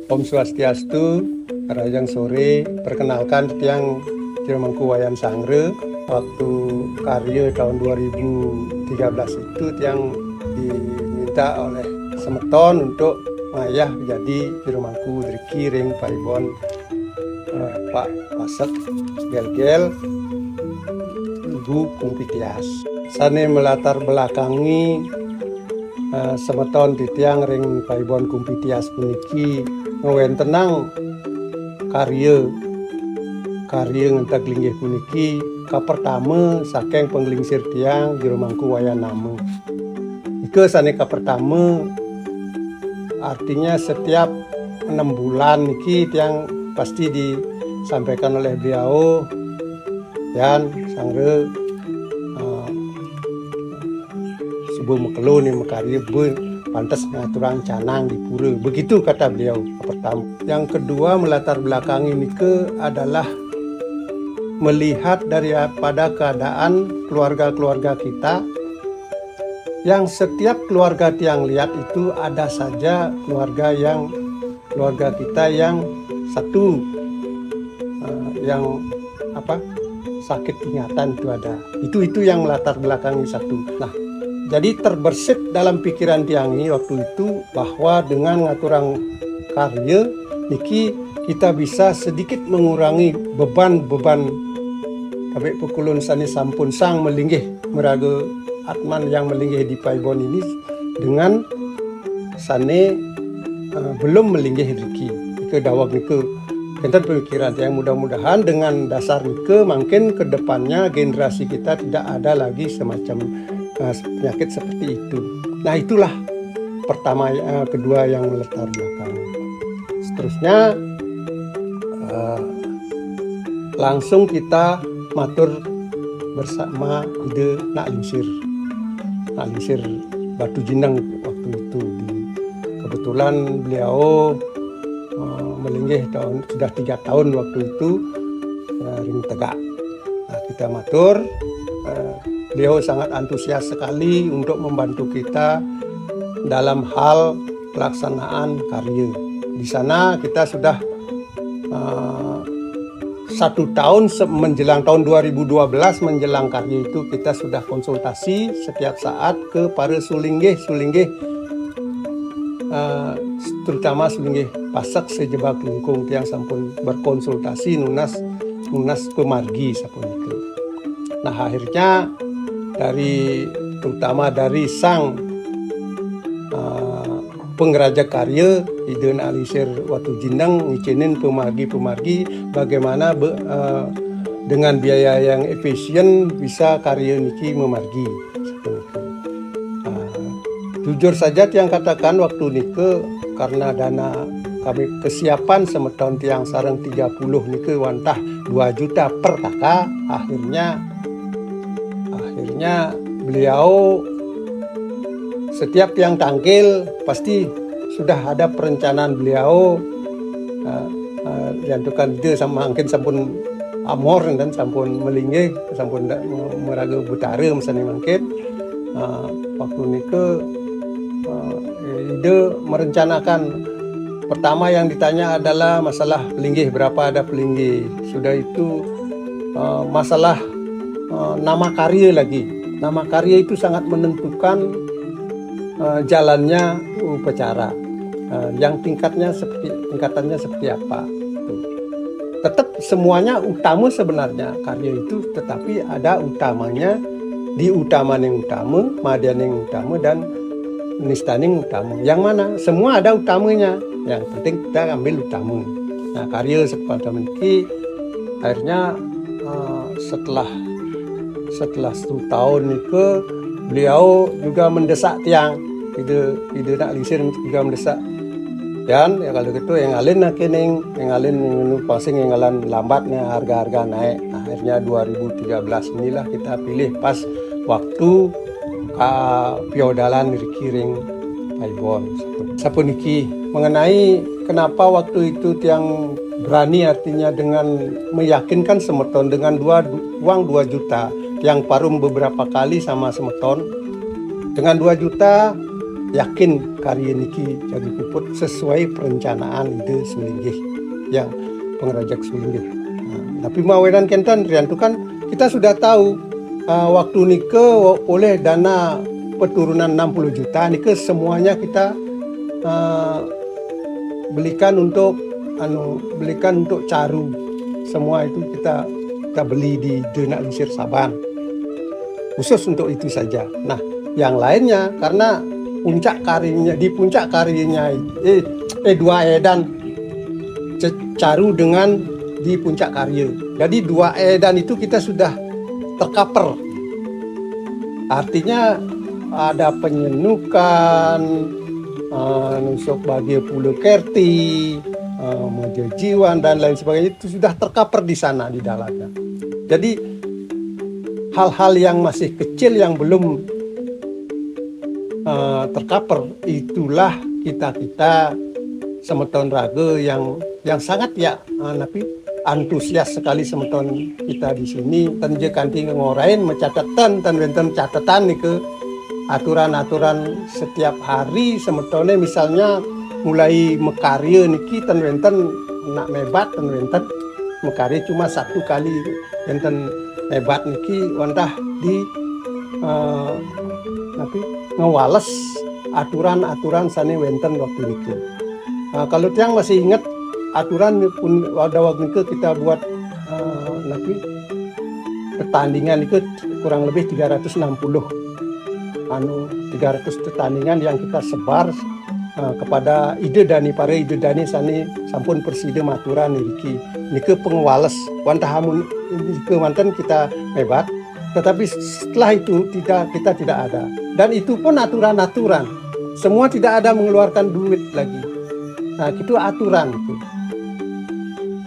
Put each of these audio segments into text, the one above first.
Om Swastiastu, Rajang Sore, perkenalkan tiang Mangku Wayan Sangre. Waktu karya tahun 2013 itu tiang diminta oleh Semeton untuk ngayah jadi Mangku Driki Ring Paibon Pak Pasek Gel-gel Ibu Kumpitias. Sane melatar belakangi Semeton titiang ring Paibon Kumpitias puniki ngawen tenang karya ngentak linggih puniki ka pertama saking penglingsir tiang Jero Mangku Wayan Name. Ike sane ka pertama artinya setiap 6 bulan niki tiang pasti disampaikan oleh beliau dan sangre sebuah mekelo nih mekarya pantas ngaturan canang di pura. Begitu kata beliau pertama. Yang kedua melatar belakang ini adalah melihat daripada keadaan keluarga-keluarga kita yang setiap keluarga tiang lihat itu ada saja keluarga kita yang satu yang sakit ingatan itu ada. Itu yang melatar belakangi satu. Nah, jadi terbersit dalam pikiran tiang ini waktu itu bahwa dengan ngaturang karya niki kita bisa sedikit mengurangi beban-beban kabeh pukulun sani sampun sang melinggih meraga atman yang melinggih di Paibon ini dengan sane belum melinggih riki ke dawag niku. Enten pemikiran yang mudah-mudahan dengan dasar niku makin ke depannya generasi kita tidak ada lagi semacam penyakit seperti itu. Nah, itulah kedua yang melatar belakang. Seterusnya langsung kita matur bersama ide nak lingsir Batu Jinang waktu itu. Kebetulan beliau melinggih sudah 3 tahun waktu itu ring tegak. Nah, kita matur. Beliau sangat antusias sekali untuk membantu kita dalam hal pelaksanaan karya. Di sana kita sudah 1 tahun menjelang tahun 2012 menjelang karya itu kita sudah konsultasi setiap saat ke para sulinggih terutama sulinggih Pasek sejebak lungkung tiang sampun berkonsultasi nunas pemargi sampun itu. Nah, akhirnya terutama dari sang penggeraja karya Iden Alisir Watu Jinang ngicinin pemargi bagaimana dengan biaya yang efisien bisa karya niki memargi. Jujur saja tiang katakan waktu nike karena dana kami kesiapan semeton tiang sarang 30 nike wantah 2 juta per kakak. Akhirnya beliau setiap yang tangkil pasti sudah ada perencanaan beliau yang tukan dia sama mungkin sampun amor dan sampun melinggih sampun meraga butara misalnya mungkin waktu nike ide merencanakan pertama yang ditanya adalah masalah pelinggih, berapa ada pelinggih. Sudah itu masalah nama karya lagi. Nama karya itu sangat menentukan jalannya upacara. Yang tingkatannya seperti apa. Tetap semuanya utama sebenarnya karya itu, tetapi ada utamanya di utaman yang utama, madian yang utama dan nistaning utama. Yang mana? Semua ada utamanya. Yang penting kita ambil utama. Nah, karya seperti ini akhirnya setelah 1 tahun itu beliau juga mendesak tiang ide nak lingsir juga mendesak dan ya kalau gitu yang alin pasing yang alan lambatnya harga naik. Nah, akhirnya 2013 inilah kita pilih pas waktu piodalan Ring Paibon sapuniki mengenai kenapa waktu itu tiang berani artinya dengan meyakinkan Semeton dengan uang 2 juta yang parum beberapa kali sama Semeton dengan 2 juta yakin karya niki jadi puput sesuai perencanaan ide Sulinggih yang pengerajak Sulinggih. Tapi mawenan kenten riantu kan kita sudah tahu waktu nike oleh dana peturunan 60 juta nike semuanya kita belikan untuk caru. Semua itu kita beli di Denak Lisir Saban. Khusus untuk itu saja. Nah, yang lainnya karena di puncak karyanya 2 edan caru dengan di puncak karya. Jadi 2 edan itu kita sudah tercover. Artinya ada penyenukan, nusuk bagi Pulau Kerti, Mojo Jiwan dan lain sebagainya itu sudah tercover di sana di dalamnya. Jadi hal-hal yang masih kecil yang belum tercover itulah kita semeton raga yang sangat tapi antusias sekali semeton kita di sini tenje kanti ngorain mencatatan tan catatan nih ke aturan-aturan setiap hari semetone misalnya mulai mekarya niki tan nak mebat tan mekarya cuma 1 kali enten mebat niki wantah di ngewales aturan-aturan sane wenten waktu itu. Kalau tiang masih ingat aturan pun pada waktu itu kita buat pertandingan itu kurang lebih 360 pertandingan yang kita sebar kepada ide dani sani sampun persida maturan niki pengwales wantahamun niki mantan kita hebat. Tetapi setelah itu kita tidak ada. Dan itu pun aturan-aturan. Semua tidak ada mengeluarkan duit lagi. Nah, itu aturan.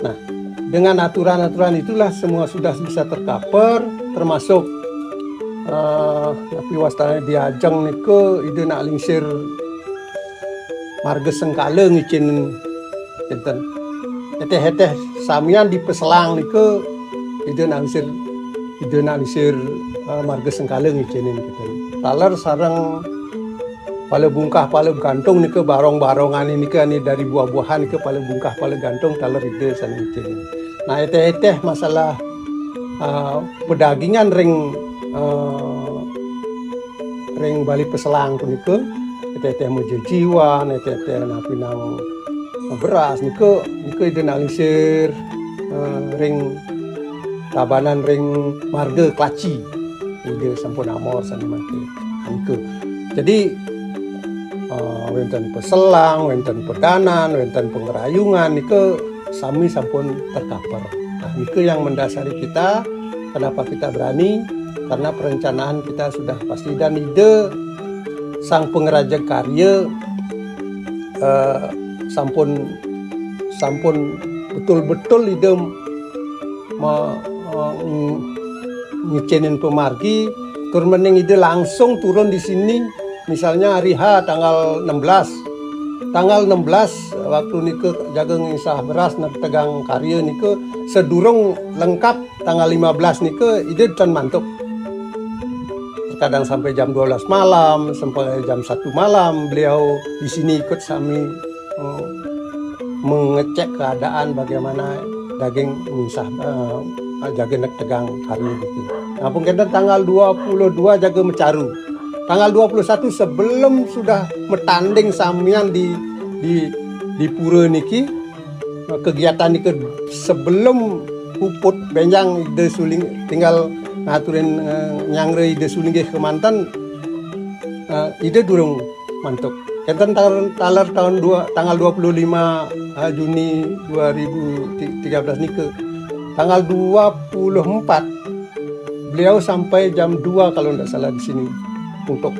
Nah, dengan aturan-aturan itulah semua sudah bisa tercover, termasuk tapi wastanya diajeng nike ide nak lingsir marga Sengkala ngicin enten heteh samian di Peselang nike ide nak lisir marga Sengkala ngicinin kita. Taler sarang pala bungkah pala gantung nih ke barong-barongan ini ke dari buah-buahan ke pala bungkah pala gantung taler ide sana ngicinin. Nah eteh masalah pedagingan ring Bali Peselang pun nih ke eteh Mojo Jiwan eteh napinang beras nih ke ide nak lisir ring Tabanan ring marga Klaci ide sampun amor sana mati angke. Jadi wenten Peselang, wenten Pedanan, wenten Pengerayungan nike sami sampun tercover. Nah, nike yang mendasari kita kenapa kita berani karena perencanaan kita sudah pasti dan ide sang pengerajak karya sampun betul-betul ide ngicinin pemargi turun mending ide langsung turun di sini misalnya hari H tanggal 16 waktu nike jaga ngisah beras nak tegang karya nike sedurung lengkap tanggal 15 nike ide dan mantuk terkadang sampai jam 12 malam sampai jam 1 malam beliau di sini ikut kami mengecek keadaan bagaimana daging ngisah jaga nak tegang hari gitu. Nah, mungkin tanggal 22 jaga mencaru. Tanggal 21 sebelum sudah metanding samian di pura niki kegiatan niki sebelum puput benjang ide suling tinggal ngaturin nyangre ide suling ke Kemantan ide durung mantuk. Kenten tanggal 25 Juni 2013 niki tanggal 24 beliau sampai jam 2 kalau tidak salah di sini untuk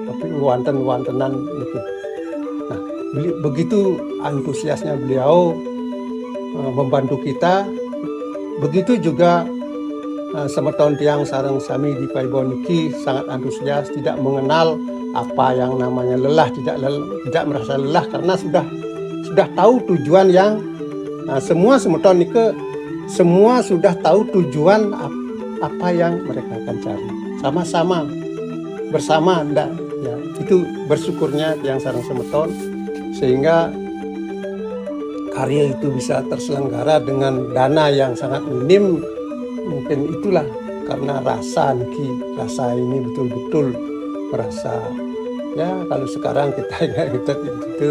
tapi wantenan itu. Nah, begitu antusiasnya beliau membantu kita. Begitu juga semeton tiang sarang sami di Paibon niki sangat antusias, tidak mengenal apa yang namanya lelah, tidak merasa lelah karena sudah tahu tujuan yang semua semeton niki semua sudah tahu tujuan apa yang mereka akan cari. Sama-sama bersama ndak ya, itu bersyukurnya yang sareng semeton sehingga karya itu bisa terselenggara dengan dana yang sangat minim. Mungkin itulah karena rasa ini betul-betul merasa ya, kalau sekarang kita ingat itu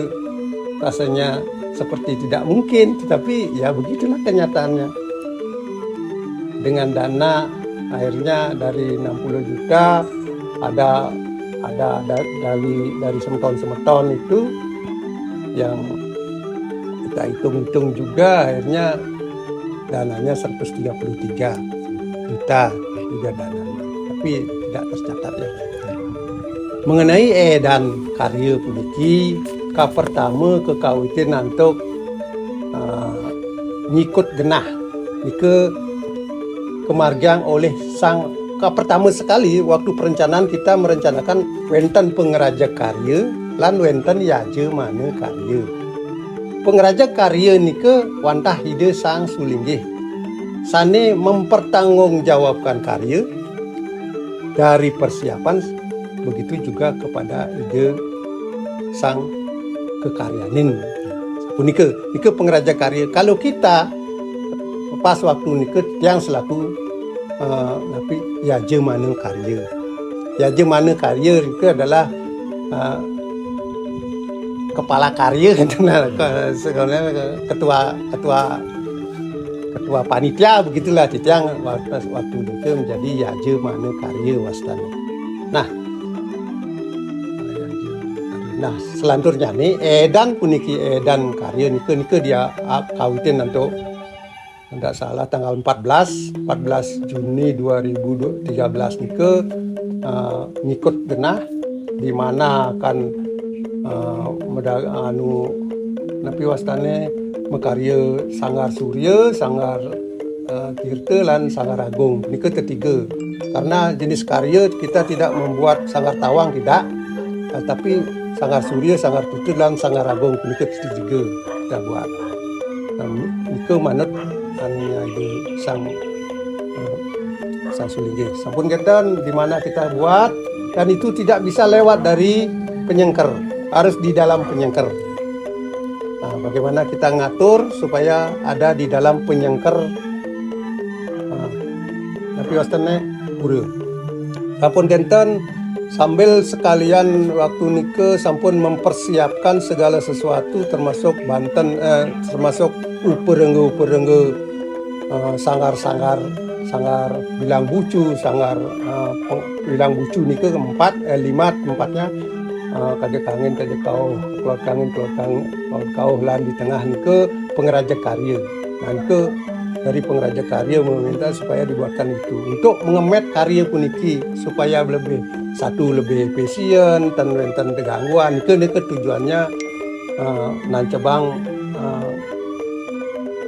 rasanya seperti tidak mungkin, tetapi ya begitulah kenyataannya. Dengan dana akhirnya dari 60 juta ada dari semeton itu yang kita hitung-hitung juga, akhirnya dananya 133 juta juga dananya, tapi tidak tercatat ya. Mengenai edan karya puniki, ka pertama kekawitin nantuk nyikut genah nike kemargiang oleh sang pertama sekali waktu perencanaan kita merencanakan wenten pengeraja karya lan wenten yaje mana karya. Pengeraja karya nike wantah ide sang sulinggih sane mempertanggungjawabkan karya dari persiapan, begitu juga kepada ide sang kekaryanin. Nike pengeraja karya. Kalau kita pas waktu nike yang selaku tapi yaje mana karya. Yaje mana karya itu adalah kepala karya, ketua panitia begitulah titiang waktu itu menjadi yaje mana karya wastana. Nah selanjutnya nih edan puniki edan karya nike dia kawitin untuk tidak salah tanggal 14 Juni 2013 nike ngikut genah di mana akan napi wastane mekarya Sanggar Surya, Sanggar Tirta lan Sanggar Agung nike ketiga. Karena jenis karya kita tidak membuat Sanggar Tawang tidak, tapi Sanggar Surya, Sanggar Tirta dan Sanggar Agung nike ketiga kita buat. Nike manut hanya itu sang sulinggih. Sampun ketan di mana kita buat, dan itu tidak bisa lewat dari penyengker, harus di dalam penyengker. Nah, bagaimana kita ngatur supaya ada di dalam penyengker tapi wastane pura. Sampun ketan sambil sekalian waktu nike sampun mempersiapkan segala sesuatu termasuk termasuk uperengge sanggar bilang bucu, bilang bucu nike tempatnya kaje kangen kaje kau lan di tengah nike pengeraja karya. Nah nike dari pengeraja karya meminta supaya dibuatkan itu untuk mengemet karya puniki supaya lebih efisien dan gangguan. Nike tujuannya nancebang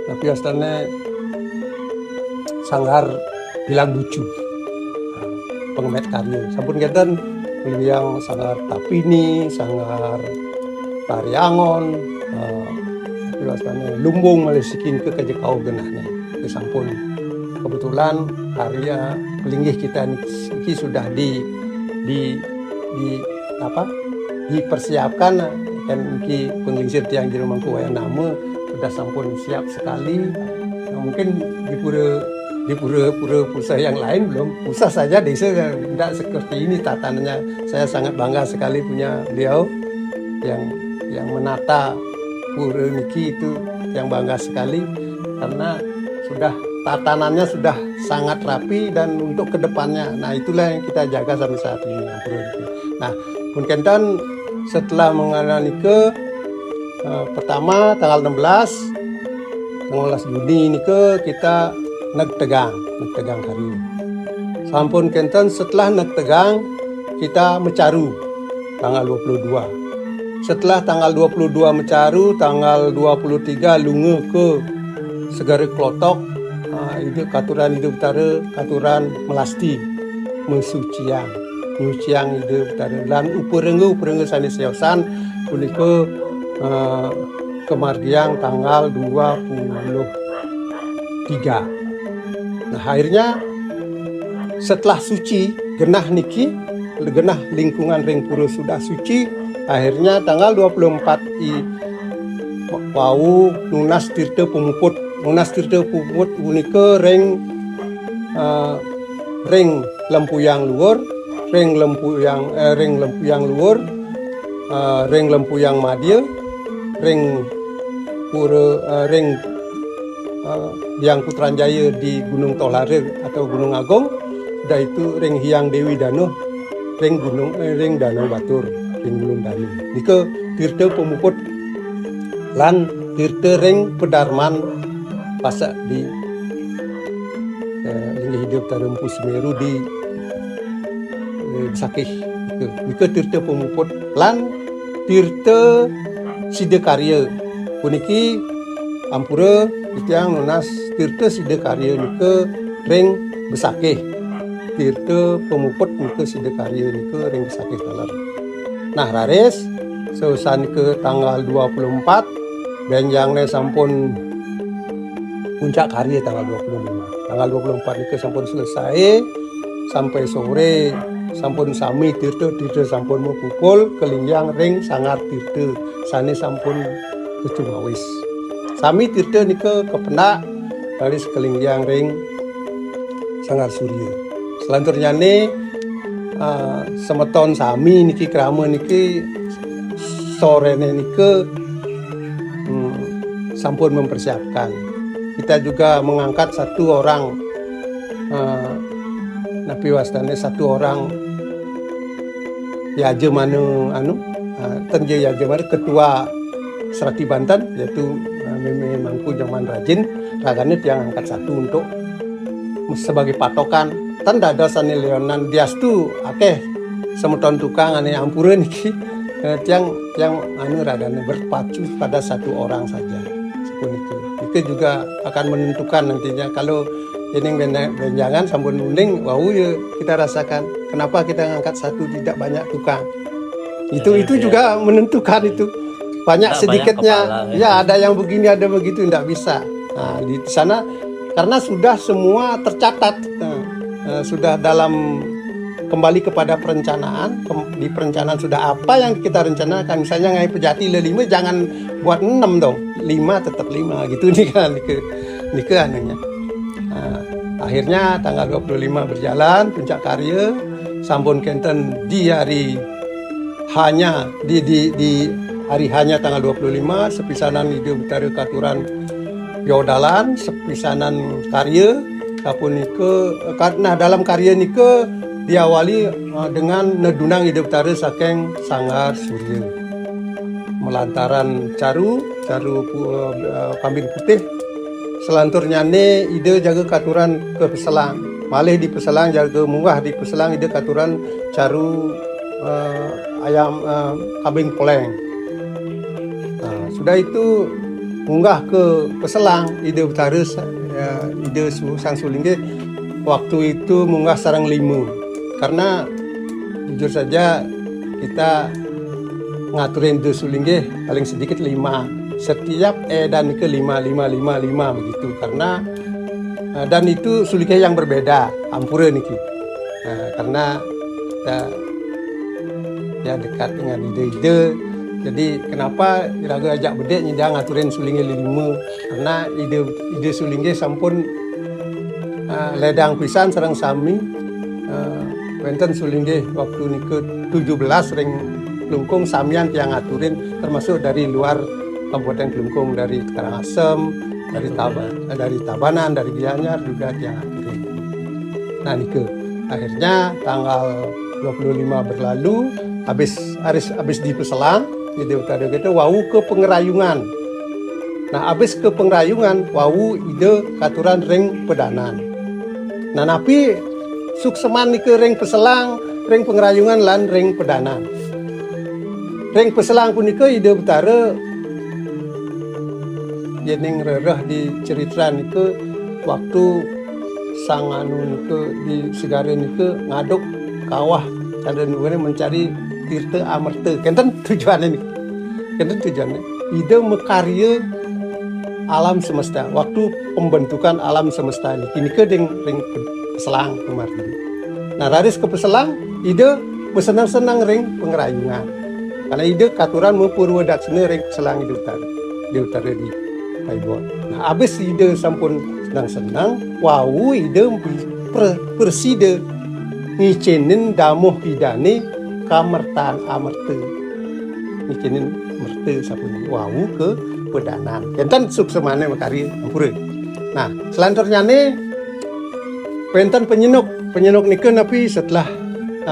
tapi astane sanggar bilang bucu pengemet karya. Sampun keten yang sanggar Tapini, sanggar Tariangon, tapi astane lumbung malesikin ke kau genahnya. Sampun kebetulan karya pelinggih kita ini sudah dipersiapkan dan iki penglingsir tiang jero mangku wayang nama sudah sampun siap sekali. Mungkin di pura pusat yang lain belum, pusat saja desa tidak seperti ini tatanannya. Saya sangat bangga sekali punya beliau yang menata pura niki, itu yang bangga sekali karena sudah tatanannya sudah sangat rapi dan untuk kedepannya. Nah itulah yang kita jaga sampai saat ini. Nah pun kentan setelah mengalami pertama tanggal 16 Juni ini kita nagtegang hari. Sampun kenten setelah nagtegang kita mecaru tanggal 22. Setelah tanggal 22 mecaru, tanggal 23 lunge ke Segara Klotok, itu katuran hidup utara, katuran melasti, mesuciang, nyuciang hidup utara. Dan uperengge sanis yosan, punika kemargiang tanggal 23. Nah akhirnya setelah suci genah niki genah lingkungan ring pura sudah suci. Akhirnya tanggal 24 wau nunas tirta pemuput unika ring lempuyang luhur, ring lempuyang madya, ring Hyang Putranjaya di Gunung Tolare atau Gunung Agung, sudah itu ring Hyang Dewi Danuh, ring Danau Batur, ring Gunung Danu. Nika tirta pemuput lan tirta ring pedarman pasak di linggih hidup Utara Empu Semeru di Besakih. Nika tirta pemuput lan tirta Sidakarya. Puniki ampura yang nunas tirta Sidakarya nika ring Besakih. Tirta pemuput nika Sidakarya nika ring Besakih kalar. Nah raris seusan ke tanggal 24 benjangnya sampun puncak karya tanggal 25. Tanggal 24 nika sampun selesai sampai sore sampun sami tirta sampun mempupul kelingjang ring Sangar tirta sane sampun kecumawis. Sami tirta nika kepenak dari kelingjang ring Sangar Surya. Selanjutnya nih semeton sami niki krama niki sorene nika sampun mempersiapkan. Kita juga mengangkat satu orang napi wastane satu orang yaje mana tenje yaje mana ketua Serati Banten, yaitu Meme Mangku Jaman Rajin ragane tiang angkat satu untuk sebagai patokan tanda dasane leonan diastu akeh semeton tukang ane ampura niki tiang ragane berpacu pada satu orang saja. Itu juga akan menentukan nantinya kalau ini benjangan sampun uning wau ya kita rasakan kenapa kita ngangkat satu tidak banyak tukang. Itu juga menentukan itu. Banyak sedikitnya ya ada yang begini ada begitu tidak bisa. Nah, di sana karena sudah semua tercatat. Sudah dalam kembali kepada perencanaan. Di perencanaan sudah apa yang kita rencanakan. Misalnya ngai pejati le 5 jangan buat 6 dong. 5 tetap 5 gitu nih kan nika anunya. Akhirnya tanggal 25 berjalan puncak karya sampun kenten di hari hanya di hari hanya tanggal 25 sepisanan ide betara katuran yodalan sepisanan karya kapun nika. Nah dalam karya nika diawali dengan nedunang ide betara saking Sangar Surya melantaran caru kambing putih. Selanturnya ne ide jaga katuran ke Peselang malih di Peselang jaga munggah di Peselang ide katuran caru ayam kambing poleng. Nah, sudah itu munggah ke Peselang ide utara ide Sang Sulingge waktu itu munggah sarang 5 karena jujur saja kita ngaturin ide Sulingge paling sedikit 5 setiap dan ke 5 begitu karena dan itu Sulingge yang berbeda ampura niki karena ya dekat dengan ide-ide. Jadi kenapa iraga ajak bedek nyida ngaturin Sulingge 5 karena ide Sulingge sampun ledang pisan sareng sami wonten Sulingge waktu niku 17 ring Klungkung samian tiang ngaturin termasuk dari luar Kabupaten Klungkung dari Karangasem, dari Tabanan, dari Gianyar juga tiang ngaturin. Nah niku akhirnya tanggal 25 berlalu habis di Peselang ide utara kita wau ke Pengerayungan. Nah habis ke Pengerayungan wau ide katuran ring Pedanan. Nah napi sukseman ke ring Peselang, ring Pengerayungan lan ring Pedanan. Ring Peselang punika ide utara jeneng rereh di cerita niku waktu sang anu niku di Segara niku ngaduk kawah ada nuwune mencari tirta amerta. Kenten tujuannya nih. Kenten tujuannya ide mekarya alam semesta. Waktu pembentukan alam semesta ini ke ring Peselang kemarin. Nah raris ke Peselang ide bersenang-senang ring pengerayungan. Karena ide katuran mau purwadaksana ring selang di utara di Paibon. Nah, habis ide sampun senang-senang, wau ide perside ngicinin damuh idane kamertaan amerte. Ngicinin merte sapun wau ke pedanan. Kenten suksemane makari ampura. Nah, selanjutnya nih penten penyenuk nike napi setelah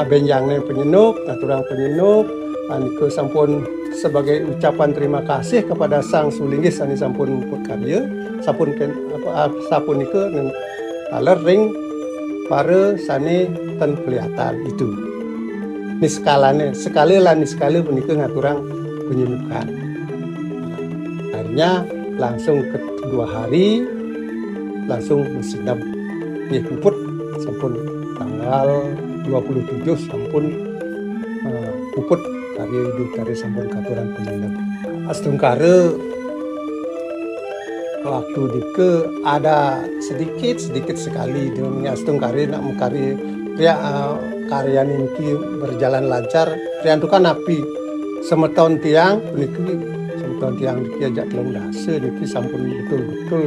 benjangnya penyenuk, naturang penyenuk, nike sampun sebagai ucapan terima kasih kepada Sang Sulinggih sani sampun berkarya, sampun nike taler ring para sani ten kelihatan itu. Niskalane sekali punika ngaturang penyenukan. Akhirnya langsung kedua hari langsung bersidap puput sampun tanggal 27 sampun puput karya hidup dari sampun katuran penyenukan. Astungkare waktu dike ada sedikit sekali dengan astungkare nak mengkarya karya niki berjalan lancar. Riantukan api semeton tiang niki ajak telung dasa niki sampun betul-betul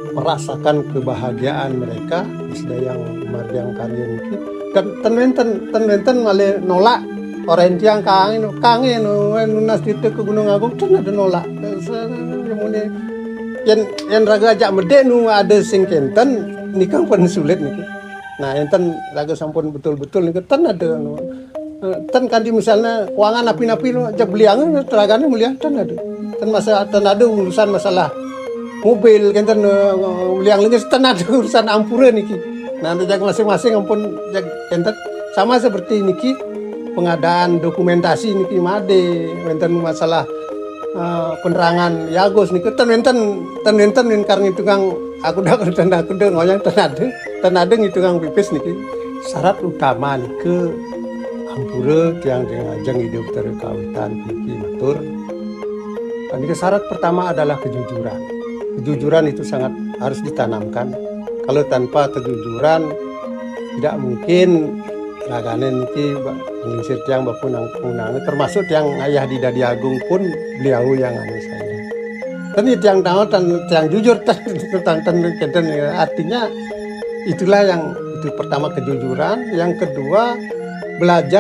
merasakan kebahagiaan mereka sedayang mardiang karya niki. Dan ten malah nolak orang tiang kangen nunas di ke Gunung Agung ten ada nolak. Yang raga ajak medek nu ada sing kenten nikang pun sulit niki. Nah, enten raga sampun betul-betul nih ten ada ten kandi misalnya keuangan napi-napi aja beliangan teragane mulia ten ada. Ten ada urusan masalah mobil kenten beliang lagi ten ada urusan ampura niki. Nah, jak masing-masing ampun jak kenten sama seperti niki pengadaan dokumentasi niki made enten masalah penerangan Yagos niki ten karena tukang aku dah ngoyang ten ada ngitungang pipis niki syarat utama niki ampura tiang ajeng hidup terkawitan niki matur. Niki syarat pertama adalah kejujuran. Kejujuran itu sangat harus ditanamkan. Kalau tanpa kejujuran tidak mungkin ragane niki menginsir tiang bapun unang termasuk tiang ayah di Dadi Agung pun beliau yang saya. Dan tiang tahu tiang jujur tentang artinya itulah yang itu pertama kejujuran, yang kedua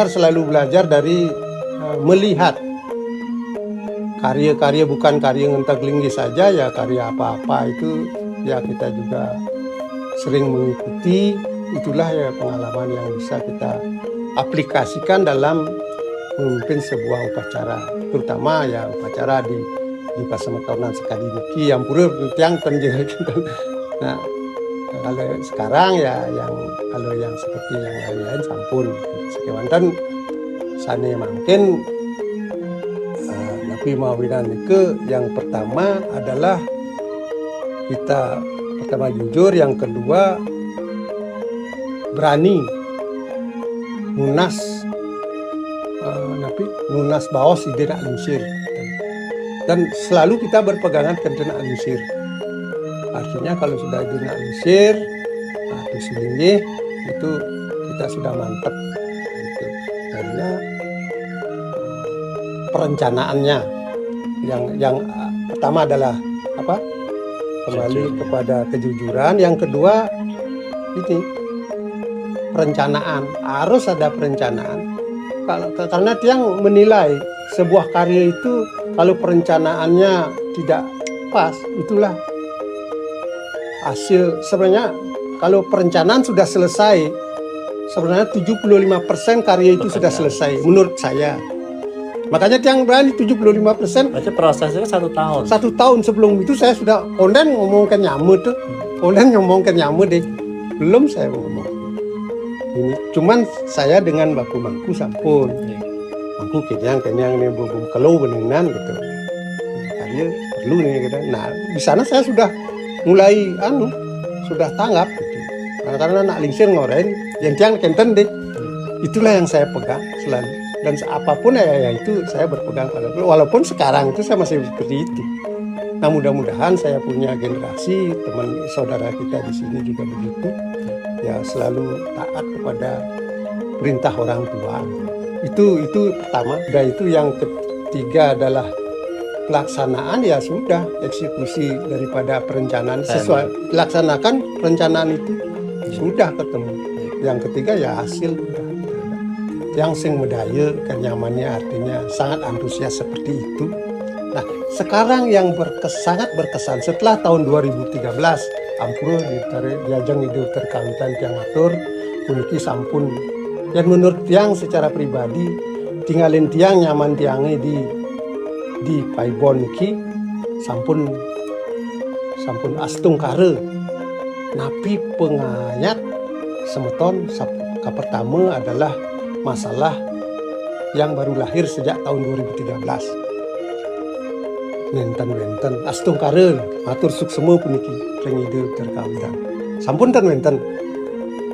selalu belajar dari melihat karya-karya bukan karya ngentak linggih saja ya karya apa-apa itu ya kita juga sering mengikuti. Itulah ya pengalaman yang bisa kita aplikasikan dalam memimpin sebuah upacara, terutama ya upacara di pasemetonan sekali niki yang pura tiang tenjel. Nah, kalau sekarang ya kalau yang seperti yang lain sampun sekewanten sane mungkin napi mawinan nike yang pertama adalah kita pertama jujur, yang kedua berani nunas baos ide nak lingsir dan selalu kita berpegangan ke nak lingsir. Artinya kalau sudah ide nak lingsir itu selinggih itu kita sudah mantap gitu. Karena perencanaannya yang pertama adalah kembali kepada kejujuran, yang kedua ini perencanaan, harus ada perencanaan. Karena tiang menilai sebuah karya itu kalau perencanaannya tidak pas, itulah hasil. Sebenarnya kalau perencanaan sudah selesai, sebenarnya 75% karya itu sudah selesai menurut saya. Makanya tiang berani 75%. Berarti prosesnya 1 tahun. 1 tahun sebelum itu saya sudah onden ngomongkan nyamu tuh. Onden ngomongkan nyamu deh. Belum saya ngomong. Ini cuman saya dengan baku mangku sampun. Mangku kenyang nih bubung kalau beneran gitu. Karya perlu nih gitu. Nah, di sana saya sudah mulai sudah tanggap gitu. Karena nak lingsir ngoren, yang tiang kenten deh. Itulah yang saya pegang selalu. Dan apapun ya itu saya berpegang pada itu. Walaupun sekarang itu saya masih seperti itu. Nah, mudah-mudahan saya punya generasi teman saudara kita di sini juga begitu. Ya selalu taat kepada perintah orang tua. Itu pertama. Dan itu yang ketiga adalah pelaksanaan, ya sudah eksekusi daripada perencanaan sesuai laksanakan perencanaan itu sudah ketemu. Yang ketiga ya hasil yang sing medaya kenyamannya, artinya sangat antusias seperti itu. Nah, sekarang yang sangat berkesan setelah tahun 2013 ampura diajeng ide terkawitan tiang atur puniki sampun, dan menurut tiang secara pribadi tinggalin tiang nyaman tiangnya di Paibon iki sampun astung kare napi pengayat semeton. Pertama adalah masalah yang baru lahir sejak tahun 2013. Wenten astung kare atur suksema puniki rengide terkawitan. Sampun ten wenten.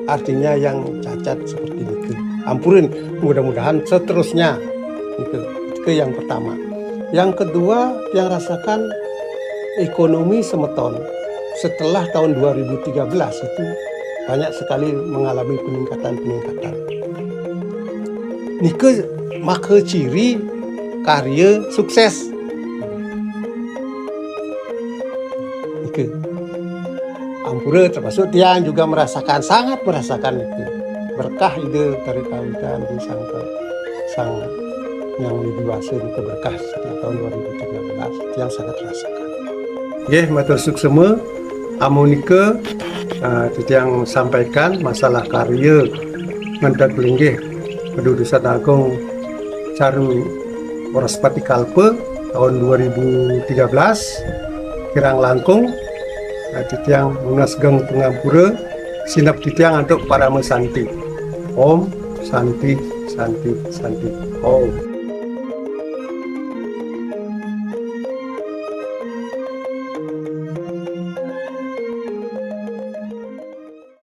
Artinya yang cacat seperti itu. Ampurin, mudah-mudahan seterusnya. Itu yang pertama. Yang kedua, yang rasakan ekonomi semeton setelah tahun 2013 itu banyak sekali mengalami peningkatan. Nike maka ciri karya sukses. Nike ampura termasuk tiang juga sangat merasakan itu berkah ide terkawitan di sang yang lebih dewasa itu berkah setelah tahun 2013 yang sangat rasakan. Nggih, matur suksema amunike yang sampaikan masalah karya ngentet linggih Kedudusan Agung Caru Waraspati Kalpe tahun 2013 kirang langkung titiang munas geng pengampura sinap titiang untuk para mesanti. Om Santi Om.